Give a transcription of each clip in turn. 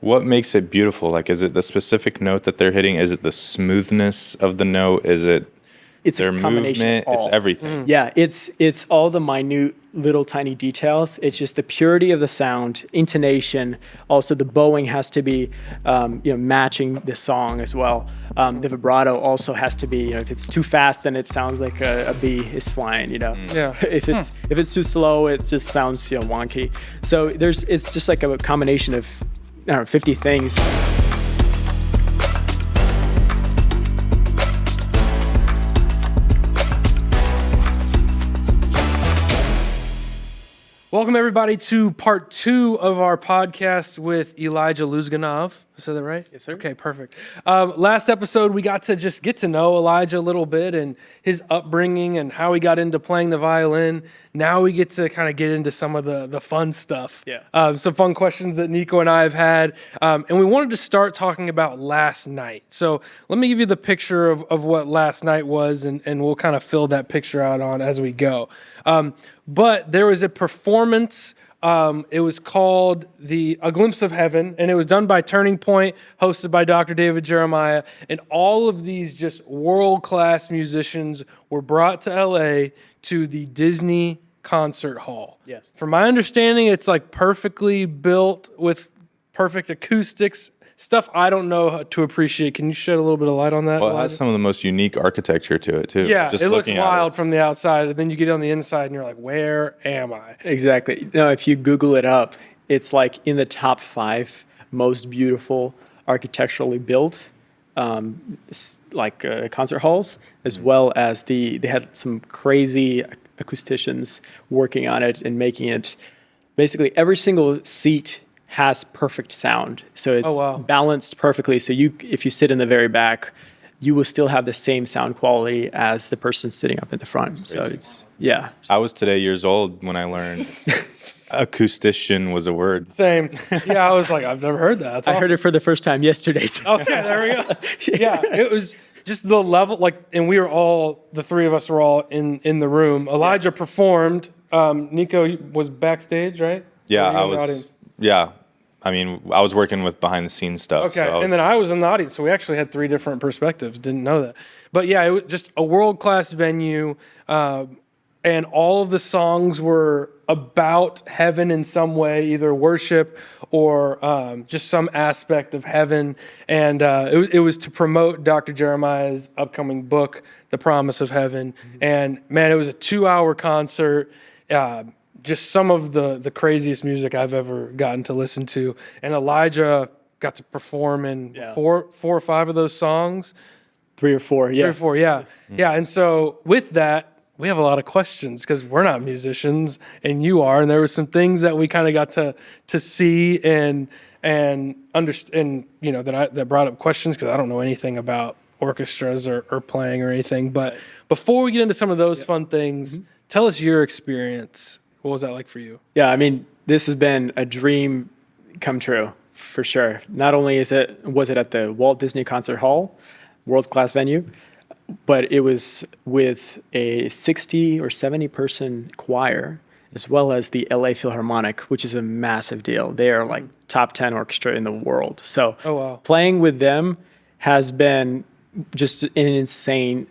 What makes it beautiful? Like, is it the specific note that they're hitting? Is it the smoothness of the note? Is it It's their a combination movement? of all. It's everything. Yeah, it's all the minute little tiny details. It's just the purity of the sound, intonation. Also, the bowing has to be, matching the song as well. The vibrato also has to be. If it's too fast, then it sounds like a bee is flying. Yeah. If it's too slow, it just sounds wonky. So it's just like a combination of 50 things. Welcome, everybody, to part 2 of our podcast with Elijah Luzginov. Is that right? Yes, sir. Okay, perfect. Last episode, we got to just get to know Elijah a little bit and his upbringing and how he got into playing the violin. Now we get to kind of get into some of the fun stuff. Yeah. Some fun questions that Nico and I have had. And we wanted to start talking about last night. So let me give you the picture of what last night was, and we'll kind of fill that picture out on as we go. But there was a performance. It was called A Glimpse of Heaven, and it was done by Turning Point, hosted by Dr. David Jeremiah. And all of these just world-class musicians were brought to LA to the Disney Concert Hall. Yes. From my understanding, it's like perfectly built with perfect acoustics, stuff I don't know how to appreciate. Can you shed a little bit of light on that? Well, it Elijah? has some of the most unique architecture to it, too. Yeah, Just it looks looking at wild from the outside, and then you get on the inside, and you're like, where am I? Exactly. No, if you Google it up, it's like in the top 5 most beautiful architecturally built concert halls, as well as they had some crazy acousticians working on it and making it basically every single seat has perfect sound. So it's balanced perfectly. So if you sit in the very back, you will still have the same sound quality as the person sitting up in the front. So yeah. I was today years old when I learned acoustician was a word. Same. Yeah, I was like, I've never heard that. That's I heard it for the first time yesterday. So. Okay, there we go. Yeah, it was just the level, and we were all, the three of us were all in the room. Elijah performed. Nico was backstage, right? Yeah, I was. Yeah. I mean, I was working with behind the scenes stuff. Okay, and then I was in the audience, so we actually had 3 different perspectives. Didn't know that. But yeah, it was just a world-class venue, and all of the songs were about heaven in some way, either worship or just some aspect of heaven. And it was to promote Dr. Jeremiah's upcoming book, The Promise of Heaven. Mm-hmm. And man, it was a 2-hour concert. Just some of the craziest music I've ever gotten to listen to. And Elijah got to perform in 4 or 5 of those songs. 3 or 4, yeah. 3 or 4, yeah. Mm-hmm. Yeah, and so with that, we have a lot of questions because we're not musicians and you are. And there were some things that we kind of got to see and understand, that brought up questions because I don't know anything about orchestras or playing or anything. But before we get into some of those fun things, tell us your experience. What was that like for you? Yeah, I mean, this has been a dream come true for sure. Not only was it at the Walt Disney Concert Hall, world-class venue, but it was with a 60 or 70 person choir, as well as the LA Philharmonic, which is a massive deal. They are like top 10 orchestra in the world. So playing with them has been just an insane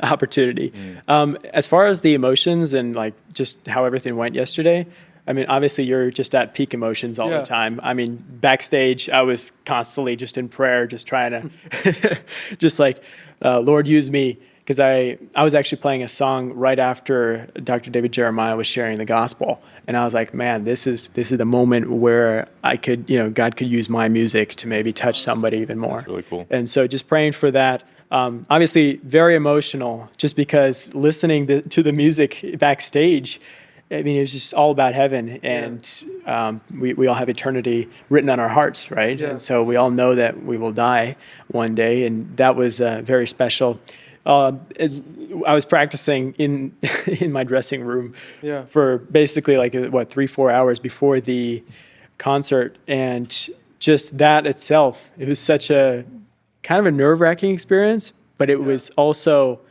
opportunity. As far as the emotions and like just how everything went yesterday, I mean, obviously you're just at peak emotions all the time. I mean, backstage, I was constantly just in prayer, just trying to, just like, Lord, use me. Because I was actually playing a song right after Dr. David Jeremiah was sharing the gospel. And I was like, man, this is the moment where I could, God could use my music to maybe touch somebody even more. That's really cool. And so just praying for that. Obviously very emotional just because listening to the music backstage, I mean, it was just all about heaven, and we all have eternity written on our hearts, right? Yeah. And so we all know that we will die one day, and that was very special. As I was practicing in my dressing room for basically 3-4 hours before the concert, and just that itself, it was such a kind of a nerve-wracking experience, but it was also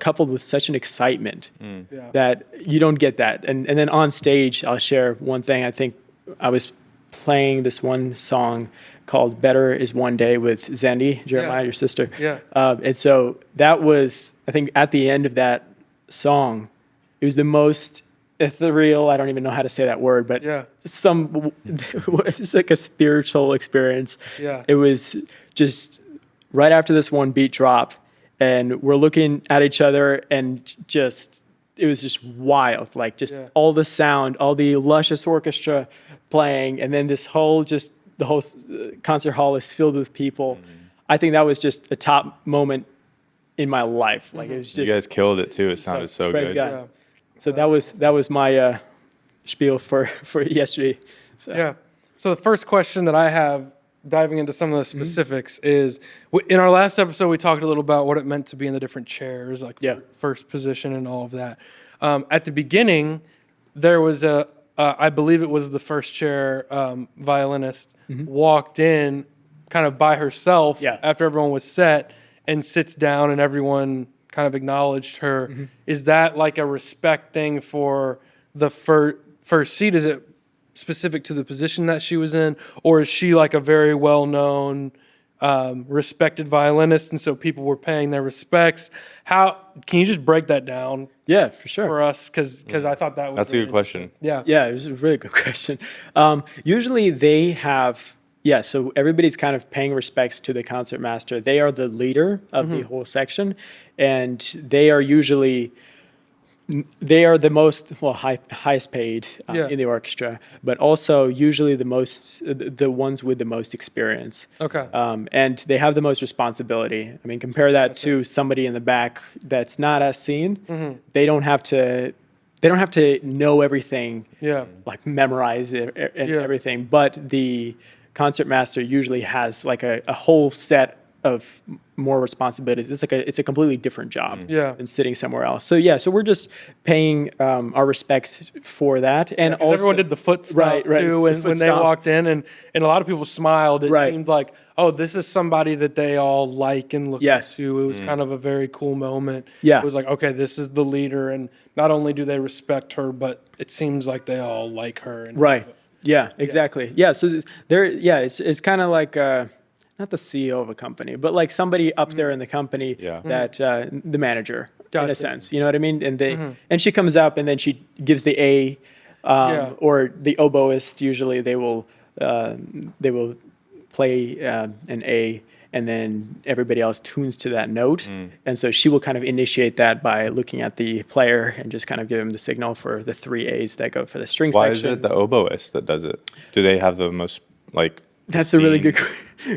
coupled with such an excitement that you don't get that. And then on stage, I'll share one thing I think I was playing this one song called "Better Is One Day" with Zendi Jeremiah, your sister. Yeah. And so that was, I think, at the end of that song, it was the most ethereal. I don't even know how to say that word, but it's like a spiritual experience. Yeah. It was just right after this one beat drop, and we're looking at each other, and just it was just wild, like just all the sound, all the luscious orchestra playing, and then the whole concert hall is filled with people. Mm-hmm. I think that was just a top moment in my life. Like it was just, you guys killed it too. It sounded so good. Yeah. So that was my spiel for yesterday. So. Yeah. So the first question that I have, diving into some of the specifics, is in our last episode we talked a little about what it meant to be in the different chairs, like first position and all of that. At the beginning, there was I believe it was the first chair violinist walked in kind of by herself after everyone was set and sits down and everyone kind of acknowledged her. Mm-hmm. Is that like a respect thing for the first seat? Is it specific to the position that she was in, or is she like a very well-known, respected violinist, and so people were paying their respects? How can you just break that down? Yeah, for sure. For us, because I thought that was that's really a good question. Yeah, it was a really good question. Usually they have. Yeah, so everybody's kind of paying respects to the concert master. They are the leader of the whole section, and they are the most highest paid in the orchestra, but also usually the ones with the most experience. Okay. And they have the most responsibility. I mean, compare that to somebody in the back that's not as seen. Mm-hmm. They don't have to know everything. Yeah. Like memorize it and everything, but the concert master usually has like a whole set of more responsibilities. It's a completely different job than sitting somewhere else. So so we're just paying our respect for that. And also everyone did the foot stomp too when they walked in, and a lot of people smiled. It seemed like, oh, this is somebody that they all like and look up to. It was kind of a very cool moment. Yeah. It was like, okay, this is the leader, and not only do they respect her, but it seems like they all like her. And yeah, exactly. Yeah, so it's kind of like not the CEO of a company, but like somebody up there in the company that the manager in a sense, you know what I mean? And and she comes up and then she gives the A, or the oboist. Usually they will play an A, and then everybody else tunes to that note. And so she will kind of initiate that by looking at the player and just kind of give him the signal for the 3 A's that go for the string section. Why is it the oboist that does it? Do they have the most That's a really good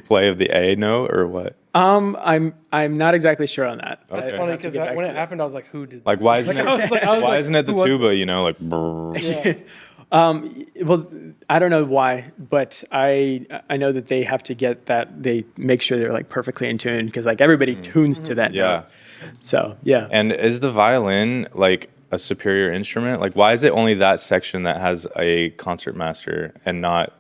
play of the A note or what? I'm not exactly sure on that. That's funny because when it happened, I was like, who did that? Like, why isn't why isn't it the tuba? You know, like. Well, I don't know why, but I know that they have to get that. They make sure they're like perfectly in tune because like everybody tunes to that note. So And is the violin like a superior instrument? Like, why is it only that section that has a concert master and not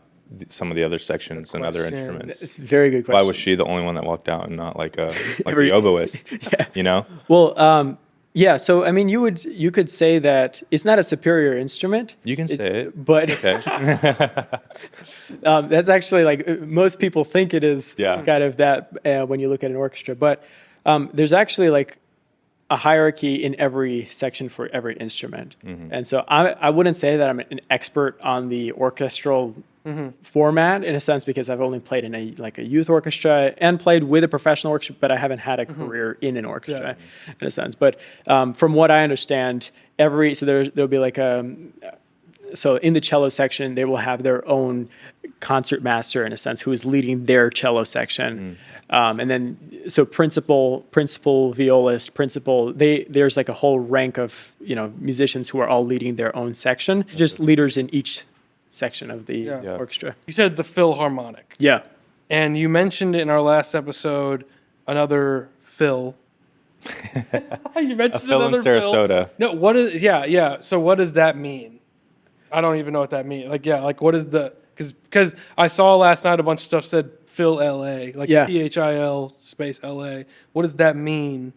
some of the other sections and other instruments? It's a very good question. Why was she the only one that walked out and not like the oboist? You know? Well, so I mean, you could say that it's not a superior instrument. You can say it, but okay. That's actually like most people think it is. Yeah. Kind of that when you look at an orchestra, but there's actually like a hierarchy in every section for every instrument, and so I wouldn't say that I'm an expert on the orchestral format in a sense because I've only played in a youth orchestra and played with a professional orchestra, but I haven't had a career in an orchestra in a sense. But from what I understand, there'll be like so in the cello section they will have their own concert master in a sense who is leading their cello section. And then so principal violist, there's like a whole rank of musicians who are all leading their own section, just leaders in each section of the orchestra. You said the Philharmonic. Yeah. And you mentioned in our last episode another Phil. You mentioned Phil in Sarasota. Phil. No, So what does that mean? I don't even know what that means. What is the because I saw last night a bunch of stuff said Phil LA, PHIL space LA. What does that mean?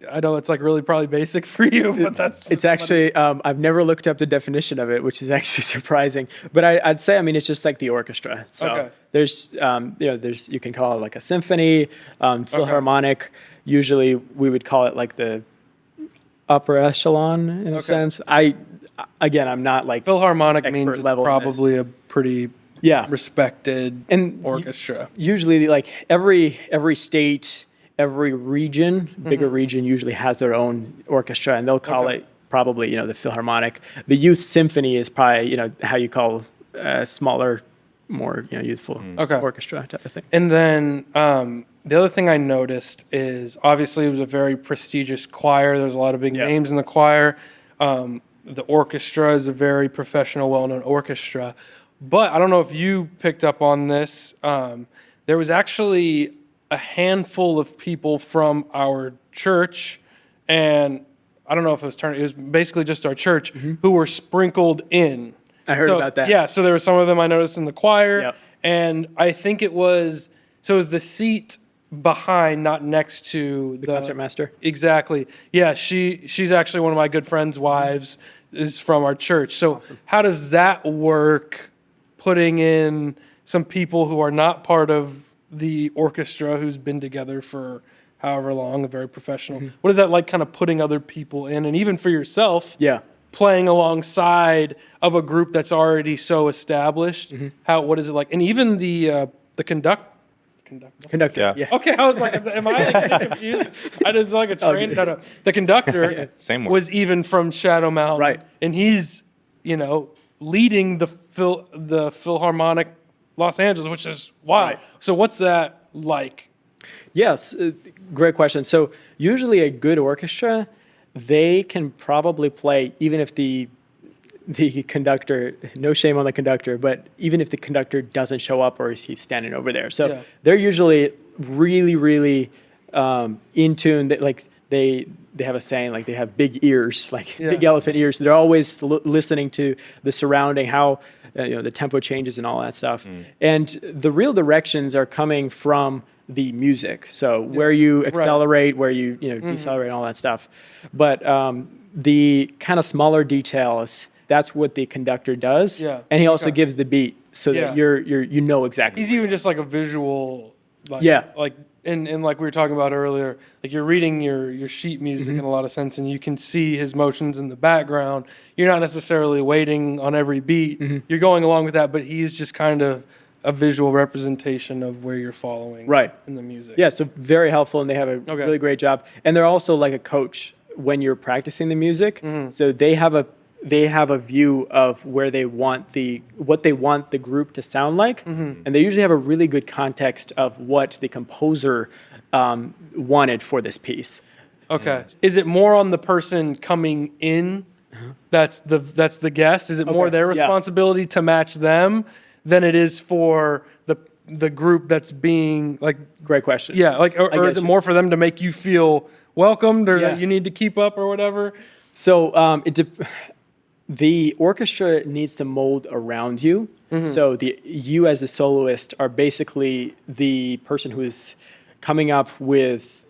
I know it's like really probably basic for you, but that's It's actually, I've never looked up the definition of it, which is actually surprising. But I'd say, I mean, it's just like the orchestra. So Okay. there's, you can call it like a symphony, Philharmonic. Usually we would call it like the upper echelon in a sense. I'm not like Philharmonic expert means it's level in this. probably a pretty respected And orchestra. Usually like every state, every region, bigger region usually has their own orchestra, and they'll call it probably, the Philharmonic. The youth symphony is probably, how you call smaller, more, youthful orchestra type of thing. And then the other thing I noticed is obviously it was a very prestigious choir. There's a lot of big names in the choir. The orchestra is a very professional, well-known orchestra. But I don't know if you picked up on this. There was actually a handful of people from our church, and I don't know if it was basically just our church, who were sprinkled in. I heard about that. Yeah, so there were some of them I noticed in the choir, Yep. and I think it was the seat behind, not next to the Concertmaster. Exactly. Yeah, she's actually one of my good friends' wives, is from our church. So how does that work, putting in some people who are not part of the orchestra, who's been together for however long, very professional? What is that like, kind of putting other people in, and even for yourself, playing alongside of a group that's already so established? What is it like? And even the Conductor. Yeah. Okay, I was like, am I getting confused? I just like a train. No. The conductor Same one. was even from Shadow Mountain, Right. And he's leading the Philharmonic Los Angeles, which is wild. Right. So what's that like? Yes, great question. So usually a good orchestra, they can probably play even if the conductor, no shame on the conductor, but even if the conductor doesn't show up or he's standing over there. So they're usually really, really in tune. They have a saying, like they have big ears, like big elephant ears. They're always listening to the surrounding, how the tempo changes and all that stuff. And the real directions are coming from the music. So where you accelerate, where you decelerate, all that stuff. But the kind of smaller details, that's what the conductor does. Yeah. And he also gives the beat so that you know exactly. He's even just like a visual, and like we were talking about earlier, like you're reading your sheet music in a lot of sense, and you can see his motions in the background. You're not necessarily waiting on every beat. You're going along with that, but he's just kind of a visual representation of where you're following in the music. Yeah, so very helpful, and they have a really great job. And they're also like a coach when you're practicing the music. So they have a view of where they want what they want the group to sound like, and they usually have a really good context of what the composer wanted for this piece. Okay. Is it more on the person coming in? That's the guest. Is it more their responsibility to match them than it is for the group that's being like? Great question. Yeah, like or is it more for them to make you feel welcomed, or that you need to keep up, or whatever? So the orchestra needs to mold around you. So you as the soloist are basically the person who is coming up with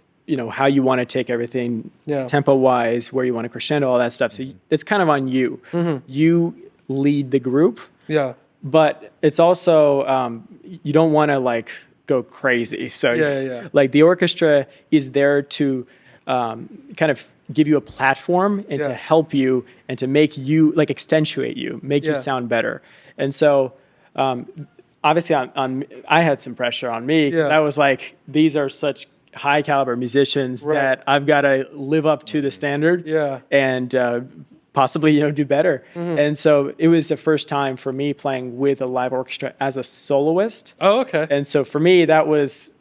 how you want to take everything tempo wise, where you want to crescendo, all that stuff. So it's kind of on you. You lead the group. Yeah. But it's also you don't want to like go crazy. So like the orchestra is there to kind of give you a platform and to help you and to make you like accentuate you, make you sound better. And so obviously I had some pressure on me because I was like, these are such high caliber musicians that I've got to live up to the standard and possibly do better. And so it was the first time for me playing with a live orchestra as a soloist. Oh, okay. And so for me that was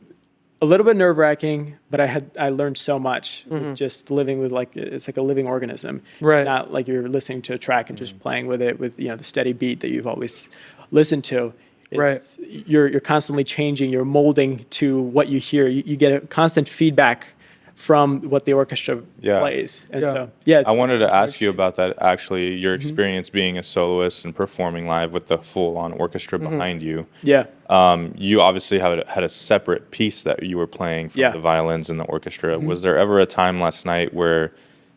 a little bit nerve-wracking, but I learned so much with just living with it's like a living organism. Right. It's not like you're listening to a track and just playing with it with the steady beat that you've always listened to. You're constantly changing, you're molding to what you hear. You get a constant feedback from what the orchestra Yeah. plays. And Yeah. so, yeah. I wanted to ask you about that, actually, your experience being a soloist and performing live with the full-on orchestra behind you. Yeah. You obviously had a separate piece that you were playing from Yeah. the violins and the orchestra. Was there ever a time last night where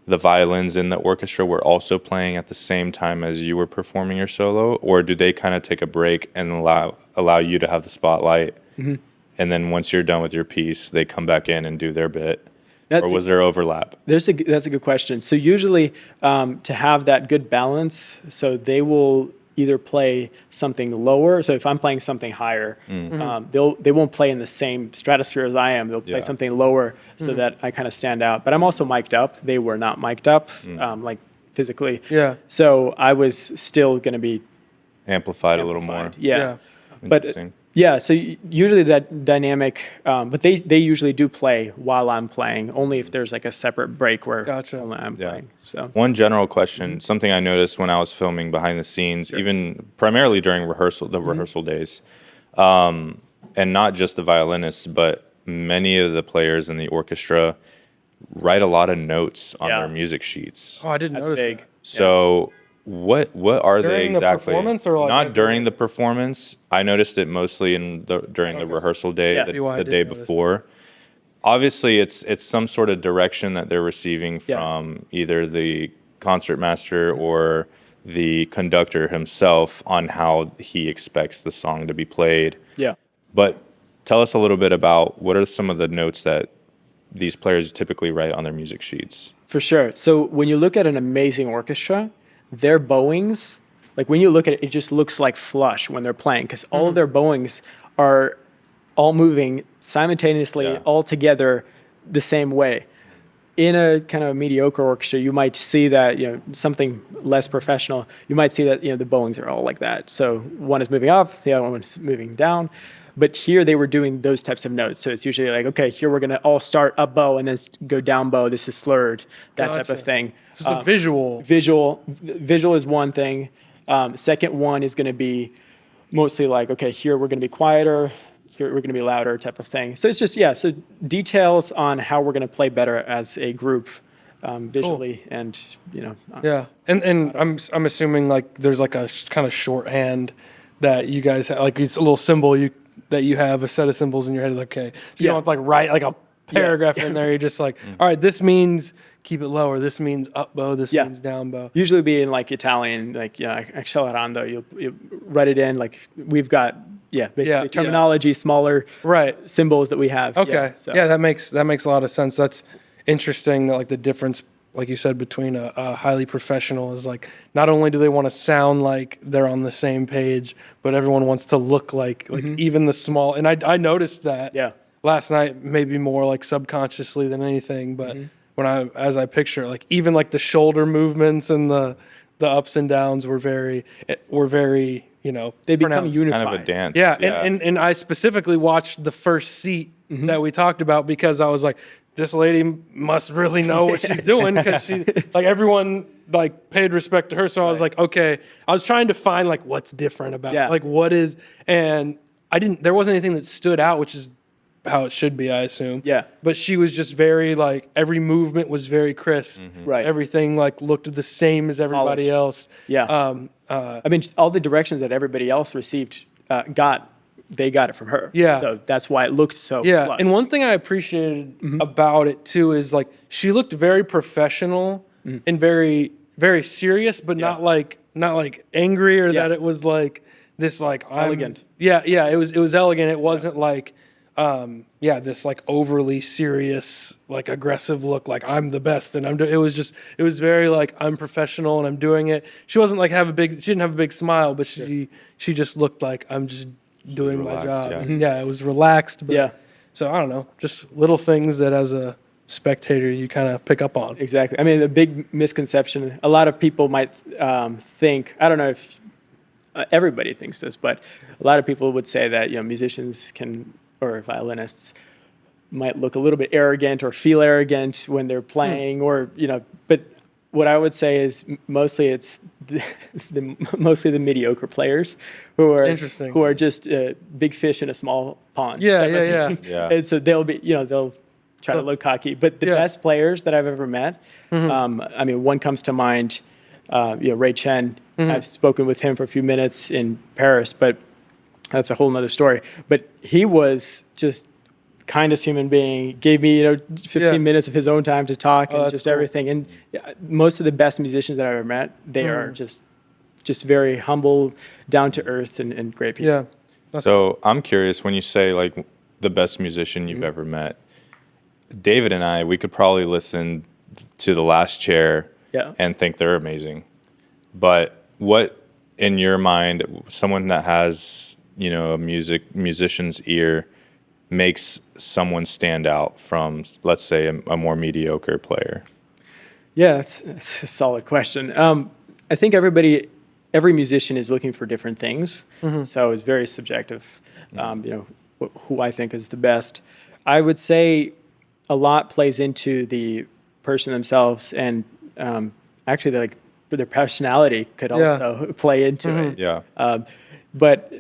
the violins in the orchestra were also playing at the same time as you were performing your solo, or do they kind of take a break and allow you to have the spotlight, and then once you're done with your piece, they come back in and do their bit? Or was there overlap? That's a good question. So usually, to have that good balance, so they will either play something lower. So if I'm playing something higher, they won't play in the same stratosphere as I am. They'll play something lower so that I kind of stand out. But I'm also mic'd up. They were not mic'd up, like physically. Yeah. So I was still going to be Amplified a little more. Yeah. But Interesting. yeah, so usually that dynamic, but they usually do play while I'm playing, only if there's like a separate break where Gotcha. only I'm playing. So One general question, something I noticed when I was filming behind the scenes, even primarily during rehearsal days, and not just the violinists, but many of the players in the orchestra write a lot of notes on their music sheets. Oh, I didn't that's notice big. that. So what are they During the exactly? performance or like not as during the performance. I noticed it mostly during the rehearsal day, Yeah. Maybe why I the day didn't notice. before. Obviously, it's some sort of direction that they're receiving from either the concertmaster or the conductor himself on how he expects the song to be played. Yeah. But tell us a little bit about what are some of the notes that these players typically write on their music sheets. For sure. So when you look at an amazing orchestra, their bowings, like when you look at it, it just looks like flush when they're playing because all of their bowings are all moving simultaneously, all together the same way. In a kind of mediocre orchestra, you might see that, something less professional, you might see that, the bowings are all like that. So one is moving up, the other one is moving down. But here they were doing those types of notes. So it's usually like, okay, here we're going to all start up bow and then go down bow. This is slurred, that type of Gotcha. thing. Just a visual. Visual is one thing. Second one is going to be mostly like, okay, here we're going to be quieter, here we're going to be louder type of thing. So it's just, so details on how we're going to play better as a group visually and, Yeah, and I'm assuming like there's like a kind of shorthand that you guys have, like it's a little symbol that you have a set of symbols in your head. Like, okay, so you don't have to like write like a paragraph in there. You're just like, all right, this means keep it lower. This means up bow. This means down bow. Usually be in like Italian, like accelerando. You write it in. Like we've got basically terminology, smaller symbols that we have. Okay, so. that makes a lot of sense. That's interesting. That like the difference, like you said, between a highly professional is like not only do they want to sound like they're on the same page, but everyone wants to look like even the small. And I noticed that last night, maybe more like subconsciously than anything, but. As I picture, like even like the shoulder movements and the ups and downs were very they become pronounced. unified. Kind of a dance. Yeah, and I specifically watched the first seat that we talked about because I was like, this lady must really know what she's doing because she like everyone like paid respect to her. So I was like, okay, I was trying to find like what's different about like what is, and there wasn't anything that stood out, which is how it should be, I assume. Yeah. But she was just very like every movement was very crisp. Right. Everything like looked the same as everybody else. Yeah. I mean, all the directions that everybody else received they got it from her. Yeah. So that's why it looked so flush. And one thing I appreciated about it too is like she looked very professional and very, very serious, but not like angry or that it was like this like elegant. It was elegant. It wasn't like this like overly serious, like aggressive look, like I'm the best and it was very like I'm professional and I'm doing it. She wasn't like she didn't have a big smile, but she just looked like I'm just doing my job. Yeah. It was relaxed, but so I don't know, just little things that as a spectator you kind of pick up on. Exactly. I mean, the big misconception, a lot of people might think, I don't know if everybody thinks this, but a lot of people would say that, musicians or violinists might look a little bit arrogant or feel arrogant when they're playing but what I would say is mostly it's mostly the mediocre players who are just big fish in a small pond. Yeah. Yeah. And so they'll be, they'll try to look cocky, but the best players that I've ever met, I mean, one comes to mind, Ray Chen. I've spoken with him for a few minutes in Paris, but that's a whole nother story. But he was just kindest human being, gave me 15 minutes of his own time to talk and just everything. And most of the best musicians that I've ever met, they are just very humble, down to earth, and great people. Yeah. So I'm curious, when you say like the best musician you've ever met, David and I, we could probably listen to The Last Chair and think they're amazing. But what, in your mind, someone that has, a musician's ear, makes someone stand out from, let's say, a more mediocre player? Yeah, that's a solid question. I think every musician is looking for different things, so it's very subjective. Who I think is the best. I would say a lot plays into the person themselves, and actually, their personality could also play into it. Yeah. But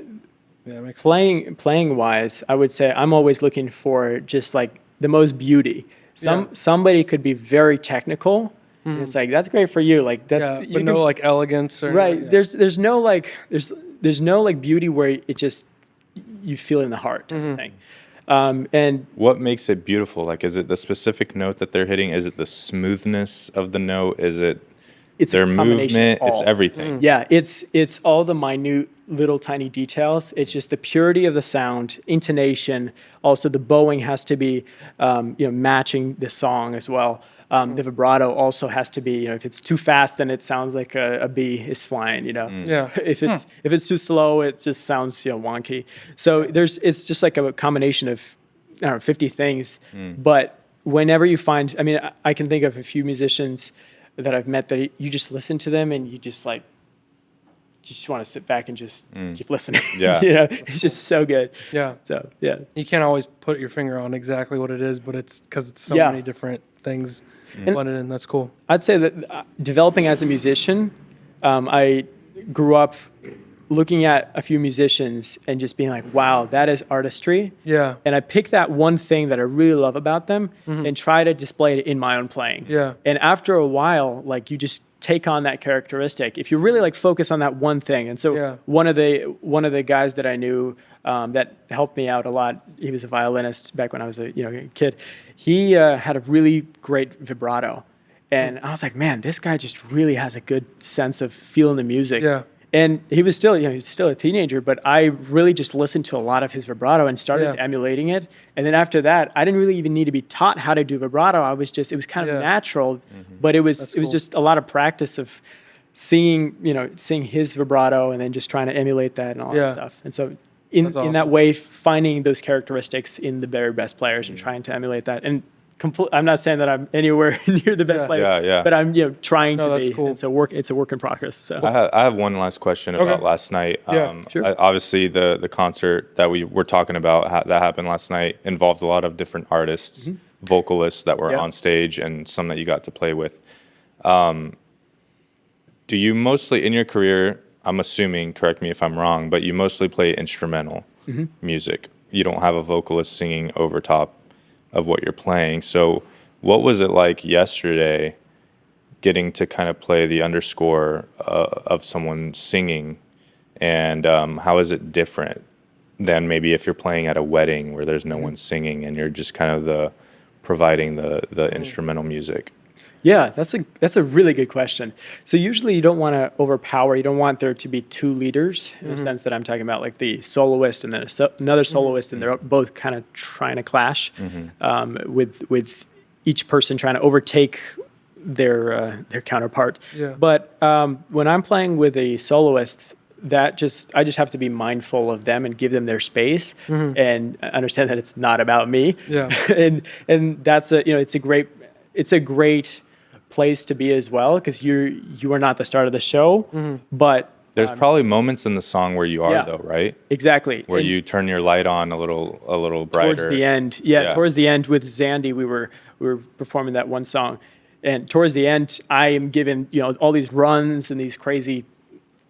playing wise, I would say I'm always looking for just like the most beauty. Somebody could be very technical, and it's like, that's great for you. Like that's but no like elegance or right. There's no like beauty where it just you feel it in the heart type of thing. And what makes it beautiful? Like, is it the specific note that they're hitting? Is it the smoothness of the note? Is it their movement? It's everything. Yeah, it's all the minute little tiny details. It's just the purity of the sound, intonation. Also, the bowing has to be matching the song as well. The vibrato also has to be, if it's too fast, then it sounds like a bee is flying, If it's too slow, it just sounds, wonky. So it's just like a combination of, 50 things. But whenever you find, I can think of a few musicians that I've met that you just listen to them and you just want to sit back and just keep listening. Yeah. It's just so good. Yeah. So, yeah. You can't always put your finger on exactly what it is, but it's because it's so many different things blended in. That's cool. I'd say that developing as a musician, I grew up looking at a few musicians and just being like, wow, that is artistry. Yeah. And I pick that one thing that I really love about them and try to display it in my own playing. Yeah. And after a while, like you just take on that characteristic. If you really like focus on that one thing. And so one of the guys that I knew that helped me out a lot, he was a violinist back when I was a kid. He had a really great vibrato. And I was like, man, this guy just really has a good sense of feeling the music. Yeah. And he was still, he's still a teenager, but I really just listened to a lot of his vibrato and started emulating it. And then after that, I didn't really even need to be taught how to do vibrato. It was kind of natural, but it was just a lot of practice of seeing his vibrato and then just trying to emulate that and all that stuff. And so in that way, finding those characteristics in the very best players and trying to emulate that. And I'm not saying that I'm anywhere near the best player, but I'm trying to be. Cool. And so it's a work in progress. So I have one last question about last night. Sure. Obviously, the concert that we were talking about that happened last night involved a lot of different artists, vocalists that were on stage, and some that you got to play with. Do you mostly, in your career, I'm assuming, correct me if I'm wrong, but you mostly play instrumental music? You don't have a vocalist singing over top of what you're playing. So what was it like yesterday getting to kind of play the underscore of someone singing, and how is it different than maybe if you're playing at a wedding where there's no one singing and you're just kind of providing the instrumental music? Yeah, that's a really good question. So usually you don't want to overpower. You don't want there to be two leaders in the sense that I'm talking about, like the soloist and then another soloist, and they're both kind of trying to clash with each person trying to overtake their counterpart. Yeah. But when I'm playing with a soloist, I just have to be mindful of them and give them their space and understand that it's not about me. Yeah. and that's it's a great place to be as well, because you are not the start of the show, but there's probably moments in the song where you are, though, right? Exactly. Where you turn your light on a little brighter. Towards the end, towards the end with Zandy, we were performing that one song, and towards the end, I am given all these runs and these crazy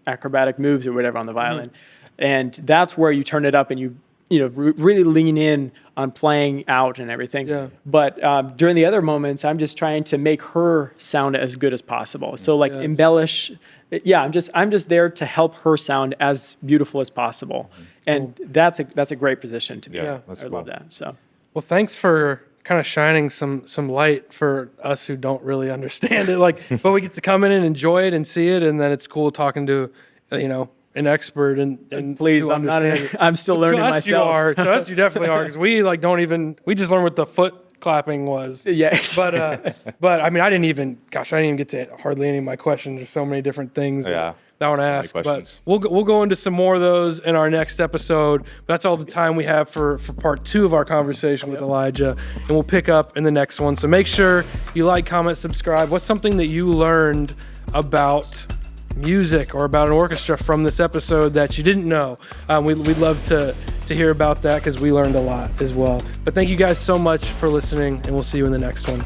acrobatic moves or whatever on the violin, and that's where you turn it up and you really lean in on playing out and everything. Yeah. But during the other moments, I'm just trying to make her sound as good as possible. So like embellish. Yeah, I'm just there to help her sound as beautiful as possible, and that's a great position to be. Yeah, in. that's I cool. love that. So Well, thanks for kind of shining some light for us who don't really understand it. Like, but we get to come in and enjoy it and see it, and then it's cool talking to, an expert and please, who I'm not. understands it. I'm still learning to us myself. You are. so- To us, you definitely are, because we we just learned what the foot clapping was. Yeah. But I mean, I didn't even get to hardly any of my questions. There's so many different things Yeah. that I want to So many ask. But questions. we'll go into some more of those in our next episode. That's all the time we have for part 2 of our conversation with Elijah, and we'll pick up in the next one. So make sure you like, comment, subscribe. What's something that you learned about music or about an orchestra from this episode that you didn't know? We'd love to hear about that, because we learned a lot as well. But thank you guys so much for listening, and we'll see you in the next one.